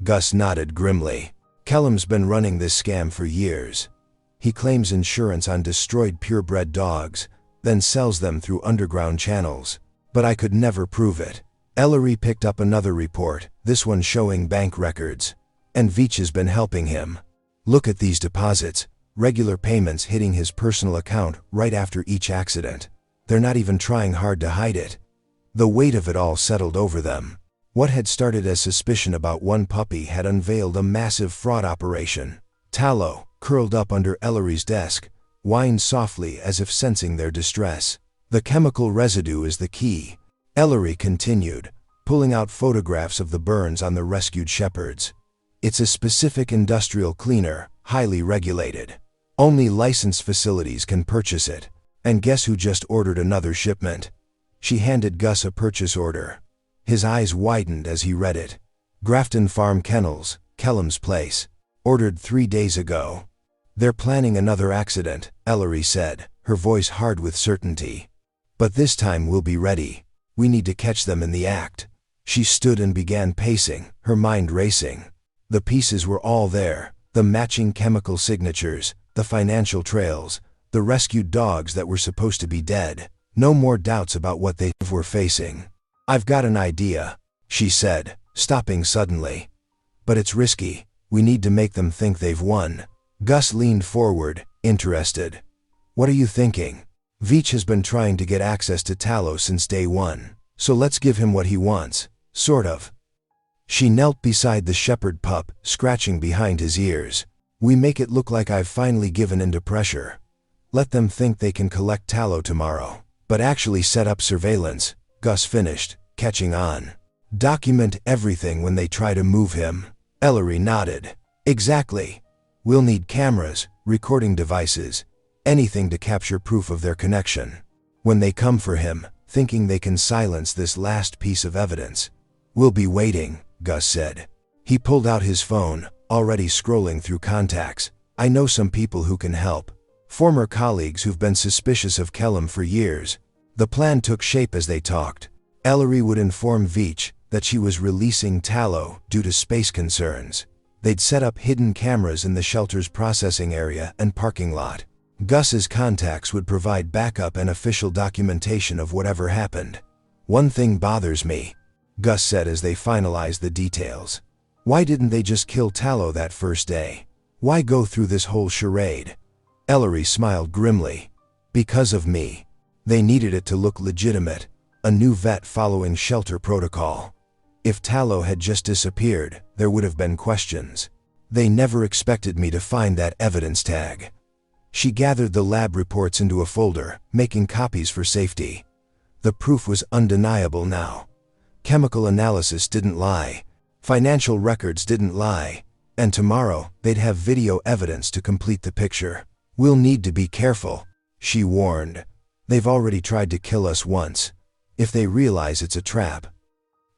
Gus nodded grimly. "Kellum's been running this scam for years. He claims insurance on destroyed purebred dogs, then sells them through underground channels. But I could never prove it." Ellery picked up another report, this one showing bank records. "And Veach has been helping him. Look at these deposits, regular payments hitting his personal account right after each accident. They're not even trying hard to hide it." The weight of it all settled over them. What had started as suspicion about one puppy had unveiled a massive fraud operation. Tallow, curled up under Ellery's desk, whined softly as if sensing their distress. "The chemical residue is the key," Ellery continued, pulling out photographs of the burns on the rescued shepherds. "It's a specific industrial cleaner, highly regulated. Only licensed facilities can purchase it. And guess who just ordered another shipment?" She handed Gus a purchase order. His eyes widened as he read it. "Grafton Farm Kennels, Kellum's place. Ordered 3 days ago." "They're planning another accident," Ellery said, her voice hard with certainty. "But this time we'll be ready. We need to catch them in the act." She stood and began pacing, her mind racing. The pieces were all there, the matching chemical signatures, the financial trails, the rescued dogs that were supposed to be dead. No more doubts about what they were facing. "I've got an idea," she said, stopping suddenly. "But it's risky. We need to make them think they've won." Gus leaned forward, interested. "What are you thinking?" "Veach has been trying to get access to Tallow since day one, so let's give him what he wants, sort of." She knelt beside the shepherd pup, scratching behind his ears. "We make it look like I've finally given in to pressure. Let them think they can collect Tallow tomorrow, but actually set up surveillance," Gus finished, catching on. "Document everything when they try to move him." Ellery nodded. "Exactly. We'll need cameras, recording devices, anything to capture proof of their connection. When they come for him, thinking they can silence this last piece of evidence." "We'll be waiting," Gus said. He pulled out his phone, already scrolling through contacts. "I know some people who can help. Former colleagues who've been suspicious of Kellum for years." The plan took shape as they talked. Ellery would inform Veach that she was releasing Tallow due to space concerns. They'd set up hidden cameras in the shelter's processing area and parking lot. Gus's contacts would provide backup and official documentation of whatever happened. "One thing bothers me," Gus said as they finalized the details. "Why didn't they just kill Tallow that first day? Why go through this whole charade?" Ellery smiled grimly. "Because of me. They needed it to look legitimate, a new vet following shelter protocol. If Tallow had just disappeared, there would have been questions. They never expected me to find that evidence tag." She gathered the lab reports into a folder, making copies for safety. The proof was undeniable now. Chemical analysis didn't lie. Financial records didn't lie. And tomorrow, they'd have video evidence to complete the picture. "We'll need to be careful," she warned. "They've already tried to kill us once. If they realize it's a trap."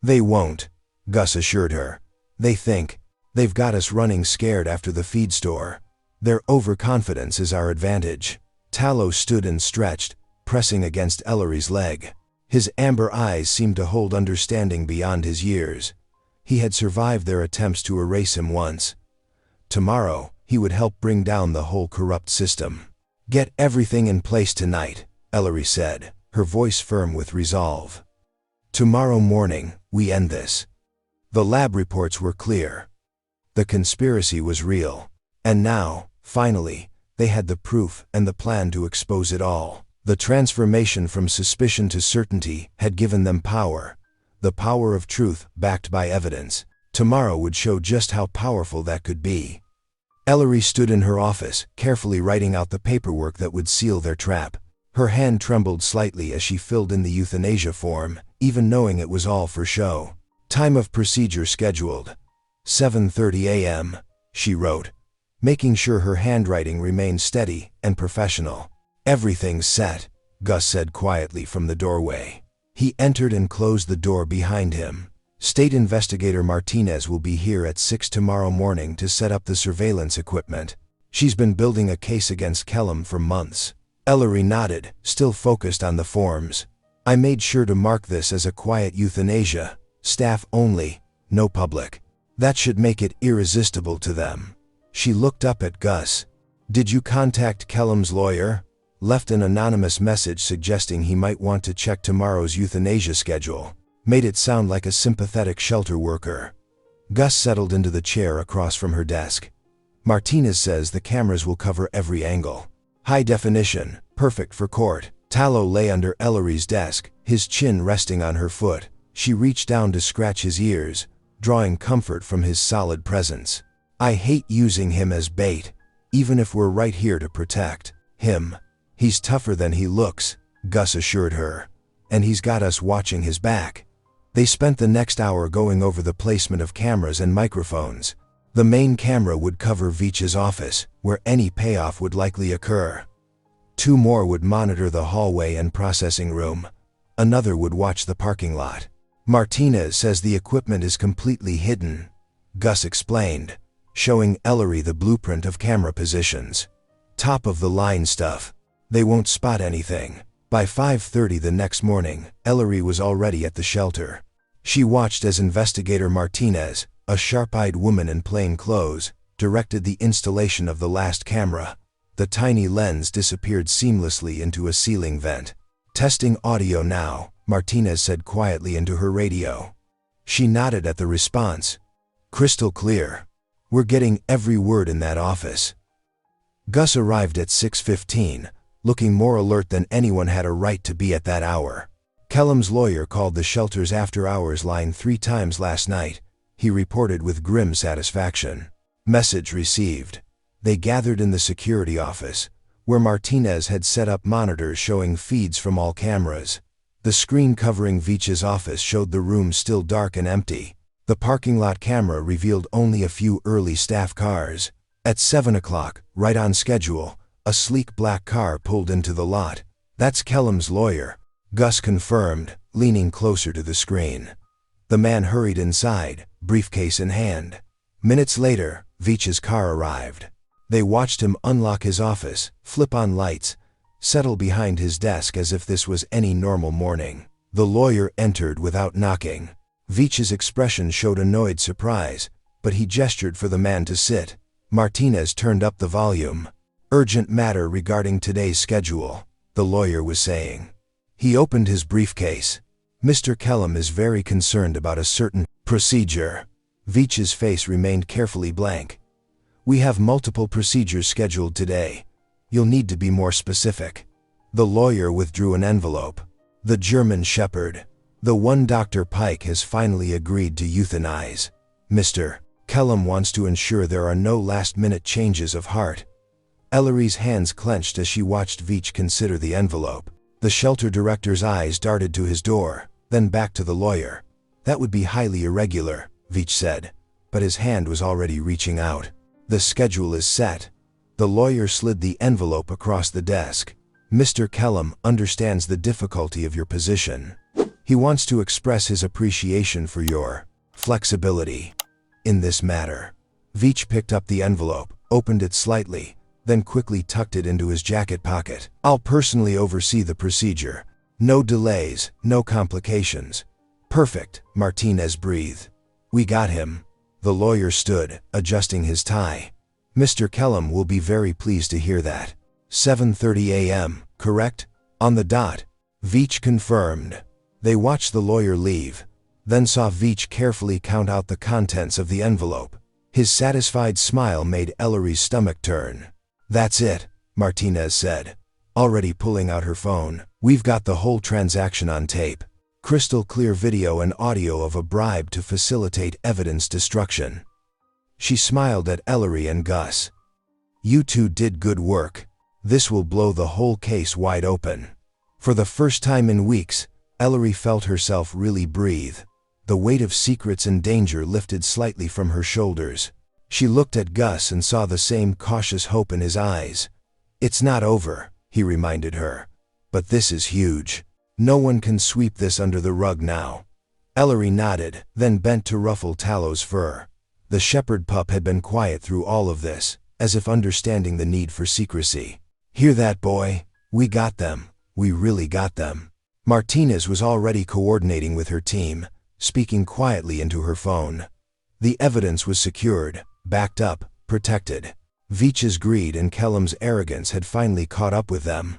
"They won't," Gus assured her. They've got us running scared after the feed store. Their overconfidence is our advantage." Tallow stood and stretched, pressing against Ellery's leg. His amber eyes seemed to hold understanding beyond his years. He had survived their attempts to erase him once. Tomorrow, he would help bring down the whole corrupt system. "Get everything in place tonight," Ellery said, her voice firm with resolve. "Tomorrow morning, we end this." The lab reports were clear. The conspiracy was real. And now, finally, they had the proof and the plan to expose it all. The transformation from suspicion to certainty had given them power. The power of truth, backed by evidence. Tomorrow would show just how powerful that could be. Ellery stood in her office, carefully writing out the paperwork that would seal their trap. Her hand trembled slightly as she filled in the euthanasia form, even knowing it was all for show. "Time of procedure scheduled. 7:30 a.m., she wrote, making sure her handwriting remained steady and professional. "Everything's set," Gus said quietly from the doorway. He entered and closed the door behind him. "State Investigator Martinez will be here at 6 tomorrow morning to set up the surveillance equipment. She's been building a case against Kellum for months." Ellery nodded, still focused on the forms. "I made sure to mark this as a quiet euthanasia, staff only, no public. That should make it irresistible to them." She looked up at Gus. "Did you contact Kellum's lawyer?" Left an anonymous message suggesting he might want to check tomorrow's euthanasia schedule. Made it sound like a sympathetic shelter worker. Gus settled into the chair across from her desk. "Martinez says the cameras will cover every angle. High definition, perfect for court." Tallow lay under Ellery's desk, his chin resting on her foot. She reached down to scratch his ears, drawing comfort from his solid presence. "I hate using him as bait, even if we're right here to protect him. He's tougher than he looks," Gus assured her. "And he's got us watching his back." They spent the next hour going over the placement of cameras and microphones. The main camera would cover Veach's office, where any payoff would likely occur. 2 more would monitor the hallway and processing room. Another would watch the parking lot. "Martinez says the equipment is completely hidden," Gus explained, showing Ellery the blueprint of camera positions. "Top-of-the-line stuff. They won't spot anything." By 5:30 the next morning, Ellery was already at the shelter. She watched as Investigator Martinez, a sharp-eyed woman in plain clothes, directed the installation of the last camera. The tiny lens disappeared seamlessly into a ceiling vent. "Testing audio now," Martinez said quietly into her radio. She nodded at the response. "Crystal clear. We're getting every word in that office." Gus arrived at 6:15, looking more alert than anyone had a right to be at that hour. Kellum's lawyer called the shelter's after-hours line 3 times last night, he reported with grim satisfaction. Message received. They gathered in the security office, where Martinez had set up monitors showing feeds from all cameras. The screen covering Veach's office showed the room still dark and empty. The parking lot camera revealed only a few early staff cars. At 7 o'clock, right on schedule, a sleek black car pulled into the lot. "That's Kellum's lawyer," Gus confirmed, leaning closer to the screen. The man hurried inside, briefcase in hand. Minutes later, Veach's car arrived. They watched him unlock his office, flip on lights, settle behind his desk as if this was any normal morning. The lawyer entered without knocking. Veach's expression showed annoyed surprise, but he gestured for the man to sit. Martinez turned up the volume. "Urgent matter regarding today's schedule," the lawyer was saying. He opened his briefcase. "Mr. Kellum is very concerned about a certain procedure." Veach's face remained carefully blank. "We have multiple procedures scheduled today. You'll need to be more specific." The lawyer withdrew an envelope. "The German Shepherd. The one Dr. Pike has finally agreed to euthanize. Mr. Kellum wants to ensure there are no last-minute changes of heart." Ellery's hands clenched as she watched Veach consider the envelope. The shelter director's eyes darted to his door, then back to the lawyer. "That would be highly irregular," Veach said, but his hand was already reaching out. "The schedule is set." The lawyer slid the envelope across the desk. "Mr. Kellum understands the difficulty of your position. He wants to express his appreciation for your flexibility in this matter." Veach picked up the envelope, opened it slightly, then quickly tucked it into his jacket pocket. "I'll personally oversee the procedure. No delays, no complications." "Perfect," Martinez breathed. "We got him." The lawyer stood, adjusting his tie. Mr. Kellum will be very pleased to hear that. 7:30 a.m., correct? On the dot. Veach confirmed. They watched the lawyer leave, then saw Veach carefully count out the contents of the envelope. His satisfied smile made Ellery's stomach turn. That's it, Martinez said, already pulling out her phone. We've got the whole transaction on tape. Crystal clear video and audio of a bribe to facilitate evidence destruction. She smiled at Ellery and Gus. You two did good work. This will blow the whole case wide open. For the first time in weeks, Ellery felt herself really breathe. The weight of secrets and danger lifted slightly from her shoulders. She looked at Gus and saw the same cautious hope in his eyes. It's not over, he reminded her. But this is huge. No one can sweep this under the rug now. Ellery nodded, then bent to ruffle Tallow's fur. The shepherd pup had been quiet through all of this, as if understanding the need for secrecy. Hear that, boy? We got them. We really got them. Martinez was already coordinating with her team, speaking quietly into her phone. The evidence was secured, backed up, protected. Veach's greed and Kellum's arrogance had finally caught up with them.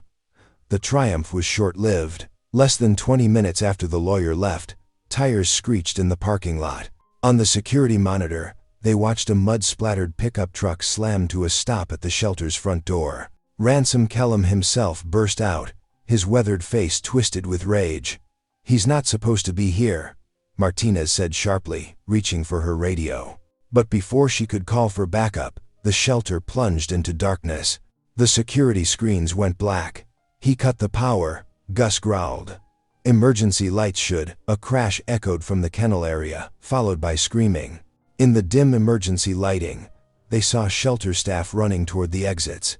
The triumph was short-lived. Less than 20 minutes after the lawyer left, tires screeched in the parking lot. On the security monitor, they watched a mud-splattered pickup truck slam to a stop at the shelter's front door. Ransom Kellum himself burst out, his weathered face twisted with rage. He's not supposed to be here, Martinez said sharply, reaching for her radio. But before she could call for backup, the shelter plunged into darkness. The security screens went black. He cut the power, Gus growled. Emergency lights should. A crash echoed from the kennel area, followed by screaming. In the dim emergency lighting, they saw shelter staff running toward the exits.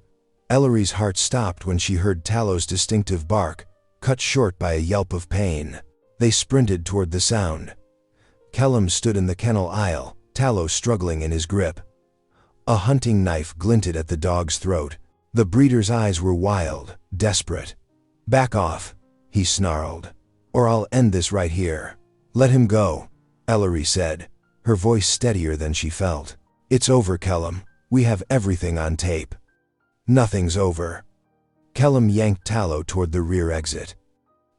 Ellery's heart stopped when she heard Tallow's distinctive bark, cut short by a yelp of pain. They sprinted toward the sound. Kellum stood in the kennel aisle, Tallow struggling in his grip. A hunting knife glinted at the dog's throat. The breeder's eyes were wild, desperate. Back off, he snarled, or I'll end this right here. Let him go, Ellery said, her voice steadier than she felt. It's over, Kellum. We have everything on tape. Nothing's over. Kellum yanked Tallow toward the rear exit.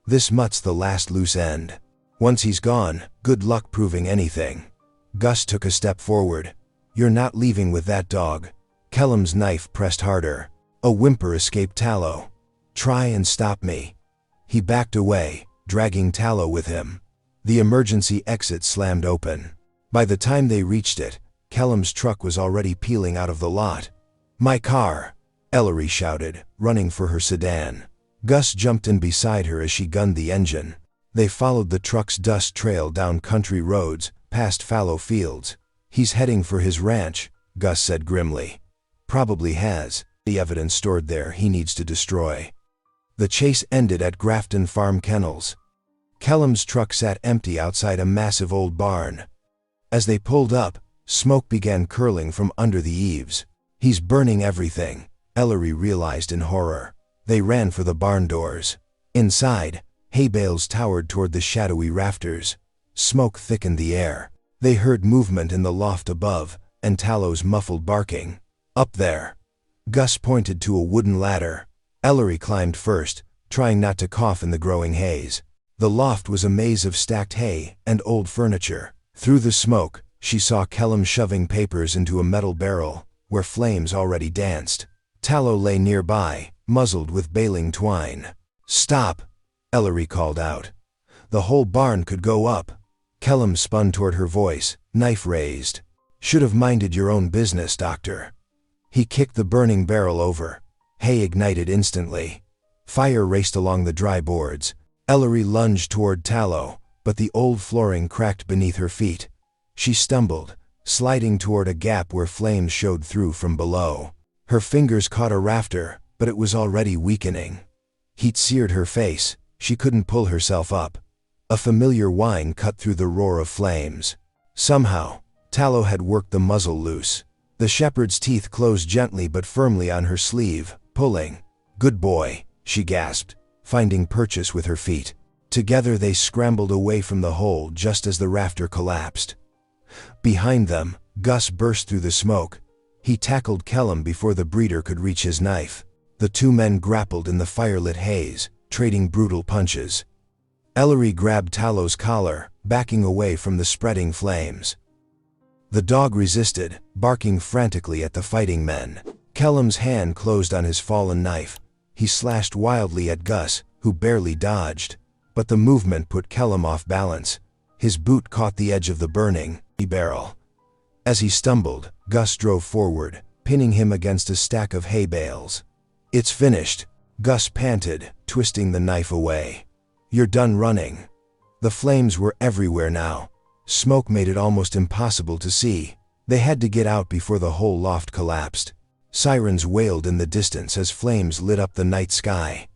This mutt's the last loose end. Once he's gone, good luck proving anything. Gus took a step forward. You're not leaving with that dog. Kellum's knife pressed harder. A whimper escaped Tallow. Try and stop me. He backed away, dragging Tallow with him. The emergency exit slammed open. By the time they reached it, Kellum's truck was already peeling out of the lot. My car, Ellery shouted, running for her sedan. Gus jumped in beside her as she gunned the engine. They followed the truck's dust trail down country roads, past fallow fields. He's heading for his ranch, Gus said grimly. Probably has the evidence stored there he needs to destroy. The chase ended at Grafton Farm Kennels. Kellum's truck sat empty outside a massive old barn. As they pulled up, smoke began curling from under the eaves. He's burning everything, Ellery realized in horror. They ran for the barn doors. Inside, hay bales towered toward the shadowy rafters. Smoke thickened the air. They heard movement in the loft above, and Tallow's muffled barking. Up there. Gus pointed to a wooden ladder. Ellery climbed first, trying not to cough in the growing haze. The loft was a maze of stacked hay and old furniture. Through the smoke, she saw Kellum shoving papers into a metal barrel, where flames already danced. Tallow lay nearby, muzzled with baling twine. Stop, Ellery called out. The whole barn could go up. Kellum spun toward her voice, knife raised. Should have minded your own business, Doctor. He kicked the burning barrel over. Hay ignited instantly. Fire raced along the dry boards. Ellery lunged toward Tallow, but the old flooring cracked beneath her feet. She stumbled, sliding toward a gap where flames showed through from below. Her fingers caught a rafter, but it was already weakening. Heat seared her face. She couldn't pull herself up. A familiar whine cut through the roar of flames. Somehow, Tallow had worked the muzzle loose. The shepherd's teeth closed gently but firmly on her sleeve, pulling. Good boy, she gasped, finding purchase with her feet. Together they scrambled away from the hole just as the rafter collapsed. Behind them, Gus burst through the smoke. He tackled Kellum before the breeder could reach his knife. The two men grappled in the firelit haze, trading brutal punches. Ellery grabbed Talos' collar, backing away from the spreading flames. The dog resisted, barking frantically at the fighting men. Kellum's hand closed on his fallen knife. He slashed wildly at Gus, who barely dodged. But the movement put Kellum off balance. His boot caught the edge of the burning barrel. As he stumbled, Gus drove forward, pinning him against a stack of hay bales. "It's finished," Gus panted, twisting the knife away. "You're done running." The flames were everywhere now. Smoke made it almost impossible to see. They had to get out before the whole loft collapsed. Sirens wailed in the distance as flames lit up the night sky.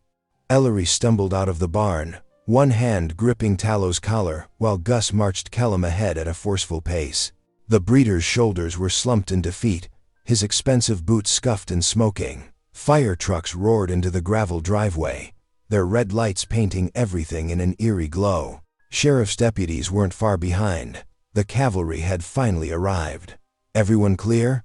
Ellery stumbled out of the barn, one hand gripping Talos' collar, while Gus marched Kellum ahead at a forceful pace. The breeder's shoulders were slumped in defeat, his expensive boots scuffed and smoking. Fire trucks roared into the gravel driveway, their red lights painting everything in an eerie glow. Sheriff's deputies weren't far behind. The cavalry had finally arrived. "Everyone clear?"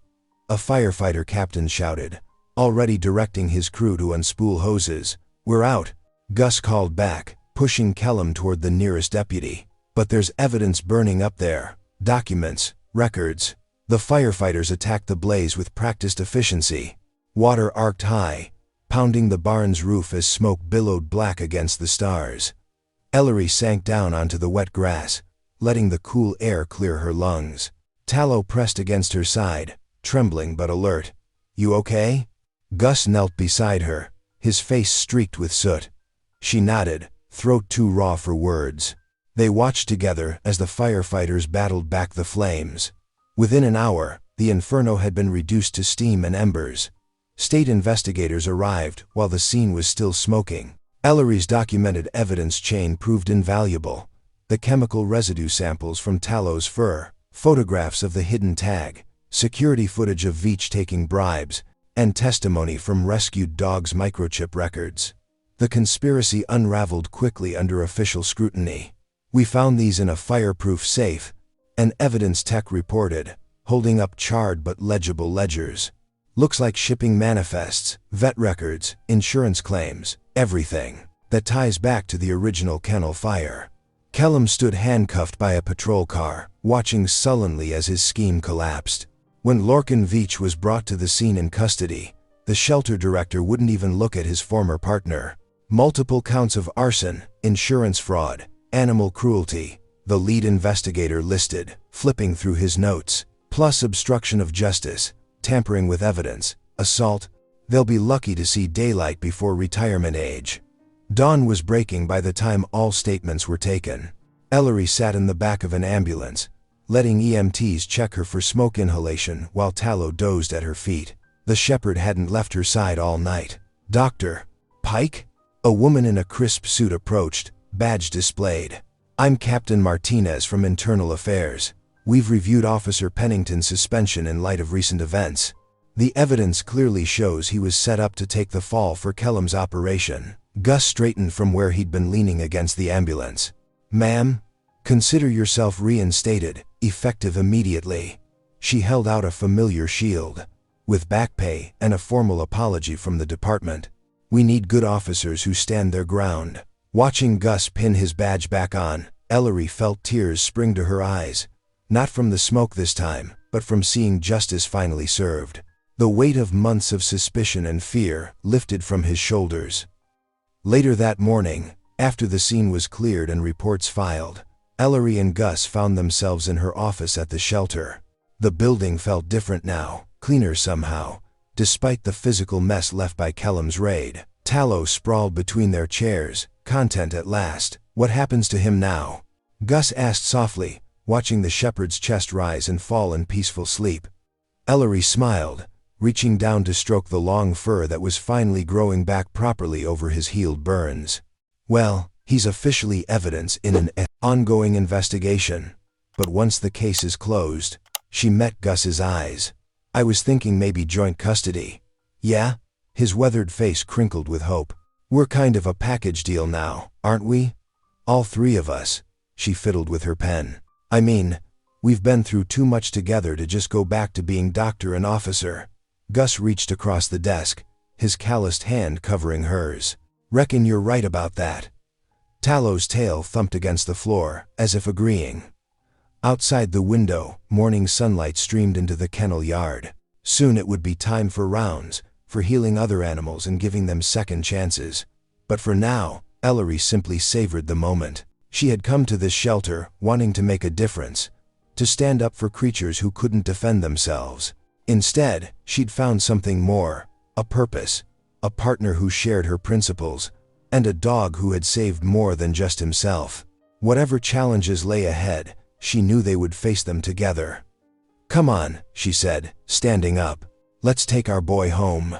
A firefighter captain shouted, already directing his crew to unspool hoses. "We're out," Gus called back, pushing Kellum toward the nearest deputy. "But there's evidence burning up there. Documents, records." The firefighters attacked the blaze with practiced efficiency. Water arced high, pounding the barn's roof as smoke billowed black against the stars. Ellery sank down onto the wet grass, letting the cool air clear her lungs. Tallow pressed against her side, trembling but alert. "You okay?" Gus knelt beside her, his face streaked with soot. She nodded, throat too raw for words. They watched together as the firefighters battled back the flames. Within an hour, the inferno had been reduced to steam and embers. State investigators arrived while the scene was still smoking. Ellery's documented evidence chain proved invaluable. The chemical residue samples from Talos' fur, photographs of the hidden tag, security footage of Veach taking bribes, and testimony from rescued dogs' microchip records. The conspiracy unraveled quickly under official scrutiny. "We found these in a fireproof safe," an evidence tech reported, holding up charred but legible ledgers. "Looks like shipping manifests, vet records, insurance claims, everything that ties back to the original kennel fire." Kellum stood handcuffed by a patrol car, watching sullenly as his scheme collapsed. When Lorcan Veach was brought to the scene in custody, the shelter director wouldn't even look at his former partner. Multiple counts of arson, insurance fraud, animal cruelty, the lead investigator listed, flipping through his notes, plus obstruction of justice, tampering with evidence, assault. They'll be lucky to see daylight before retirement age. Dawn was breaking by the time all statements were taken. Ellery sat in the back of an ambulance, letting EMTs check her for smoke inhalation while Tallow dozed at her feet. The shepherd hadn't left her side all night. "Dr. Pike?" A woman in a crisp suit approached, badge displayed. "I'm Captain Martinez from Internal Affairs. We've reviewed Officer Pennington's suspension in light of recent events. The evidence clearly shows he was set up to take the fall for Kellum's operation." Gus straightened from where he'd been leaning against the ambulance. "Ma'am, consider yourself reinstated, effective immediately." She held out a familiar shield, with back pay and a formal apology from the department. "We need good officers who stand their ground." Watching Gus pin his badge back on, Ellery felt tears spring to her eyes. Not from the smoke this time, but from seeing justice finally served. The weight of months of suspicion and fear lifted from his shoulders. Later that morning, after the scene was cleared and reports filed, Ellery and Gus found themselves in her office at the shelter. The building felt different now, cleaner somehow, despite the physical mess left by Kellum's raid. Tallow sprawled between their chairs, content at last. "What happens to him now?" Gus asked softly, watching the shepherd's chest rise and fall in peaceful sleep. Ellery smiled, reaching down to stroke the long fur that was finally growing back properly over his healed burns. "Well, he's officially evidence in an ongoing investigation. But once the case is closed," she met Gus's eyes. "I was thinking maybe joint custody." "Yeah?" His weathered face crinkled with hope. "We're kind of a package deal now, aren't we? All three of us." She fiddled with her pen. "I mean, We've been through too much together to just go back to being doctor and officer. Gus reached across the desk, his calloused hand covering hers. Reckon you're right about that. Tallow's tail thumped against the floor, as if agreeing. Outside the window, morning sunlight streamed into the kennel yard. Soon it would be time for rounds, for healing other animals and giving them second chances. But for now, Ellery simply savored the moment. She had come to this shelter, wanting to make a difference, to stand up for creatures who couldn't defend themselves. Instead, she'd found something more, a purpose, a partner who shared her principles, and a dog who had saved more than just himself. Whatever challenges lay ahead, she knew they would face them together. "Come on," she said, standing up. "Let's take our boy home."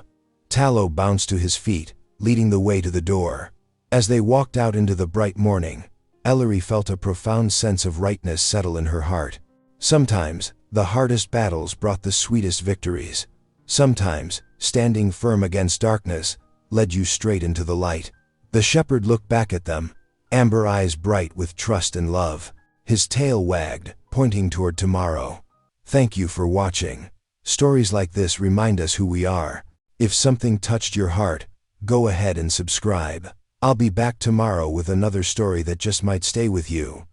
Tallow bounced to his feet, leading the way to the door. As they walked out into the bright morning, Ellery felt a profound sense of rightness settle in her heart. Sometimes, the hardest battles brought the sweetest victories. Sometimes, standing firm against darkness led you straight into the light. The shepherd looked back at them, amber eyes bright with trust and love. His tail wagged, pointing toward tomorrow. Thank you for watching. Stories like this remind us who we are. If something touched your heart, go ahead and subscribe. I'll be back tomorrow with another story that just might stay with you.